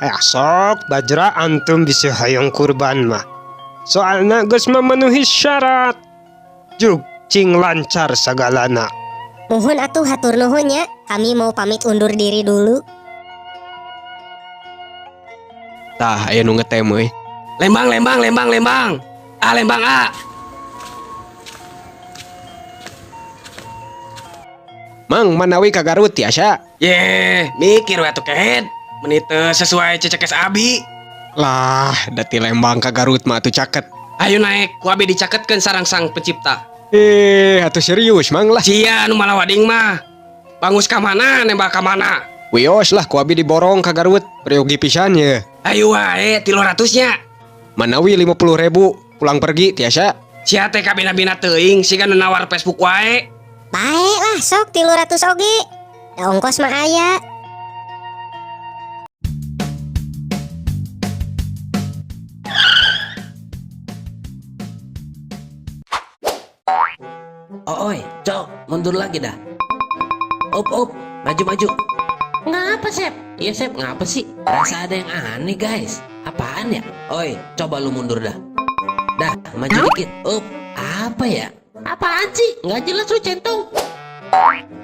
Sok Bajra antum bisa hayang kurban mah. Soalnya geus memenuhi syarat. Juk cing lancar sagalana. Muhun atuh hatur nuhun ya. Kami mau pamit undur diri dulu. Tah aya nu ngetem euy. Lembang. Lembang ah. Mang manawi ka Garut tiasa. Ye, mikir we atuh kehed. Menit sesuai cecekes abi. Lah, dati Lembang ka Garut mah atuh caket. Ayo naik, ku abi dicaketkeun sareng Sang Pencipta. Atuh serius mang lah. Cia nu malah wading mah. Bangus ka mana, nembak ka mana? Wios lah ku abi diborong ka Garut. Peryogi pisan ye. Ayo wae 300 nya. Manawi 50.000 pulang pergi tiasa. Cia teh kabina-bina teuing siga nu nawar Facebook wae. Baik lah sok 300 oge. Da ongkos mah aya. Oi, Cok, mundur lagi dah. Up, maju. Ngapa, Sep? Iya, Sep, ngapa sih? Rasa ada yang aneh, guys. Apaan ya? Oi, coba lu mundur dah. Dah, maju dikit. Up, apa ya? Apaan sih? Nggak jelas lu centong.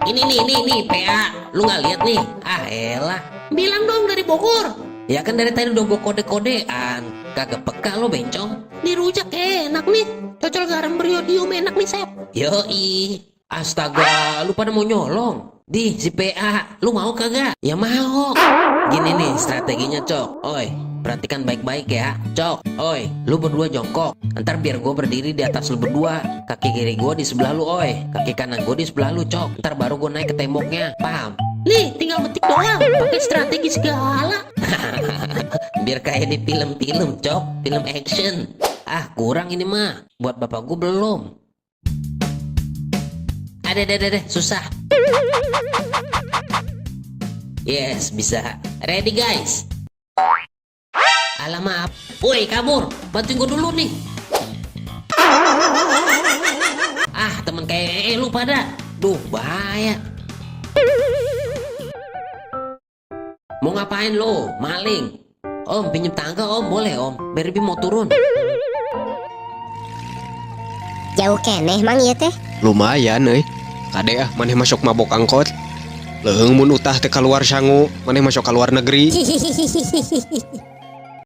Ini nih, PA. Lu nggak lihat nih? Ah, elah. Bilang dong dari Bogor. Ya kan dari tadi udah gua kode-kodean. Kagak peka lo bencong. Dirujak enak nih. Cocol garam beriodium enak nih, Sep. Yoi. Astaga, lu pada mau nyolong. Di si PA, lu mau kagak? Ya mau. Gini nih strateginya, Cok. Oi, perhatikan baik-baik ya. Cok, oi, lu berdua jongkok. Ntar biar gue berdiri di atas lu berdua. Kaki kiri gue di sebelah lu, oi. Kaki kanan gue di sebelah lu, Cok. Ntar baru gue naik ke temboknya. Paham? Nih, tinggal metik doang. Pakai strategi segala. Biar kayak di film-film, Cok. Film action. Ah, kurang ini mah. Buat bapak gue belum. Ada, susah. Yes, bisa. Ready, guys? Alamak. Woi, kabur. Bantuin gue dulu nih. Ah, temen kayak lu pada. Duh, bahaya. Mau ngapain lo? Maling. Om, pinjem tangga om, boleh om. Berbi mau turun. Jauh keneh mang ieu teh. Lumayan euy. Kade maneh masuk mabok angkot. Leung mun utah teh kaluar sangu, maneh masuk ka luar negeri.